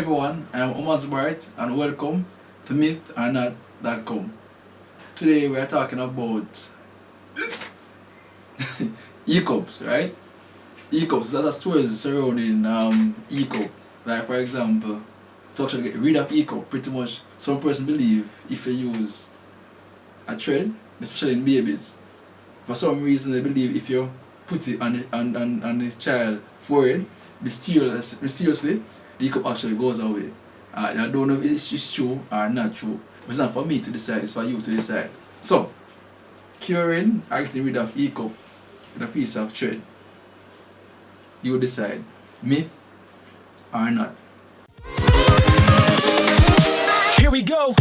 everyone, I am Omar Bart and welcome to MythRNot.com. Today we are talking about hiccups, right? Hiccups, that are stories surrounding hiccup. Like for example, to actually get rid of hiccup, pretty much some person believe if you use a thread, especially in babies, for some reason they believe if you put it on the child forehead, mysteriously, the hiccup actually goes away. I don't know if it's true or not true, but it's not for me to decide, it's for you to decide. So, curing or getting rid of hiccup with a piece of thread, you decide, myth or not. Here we go.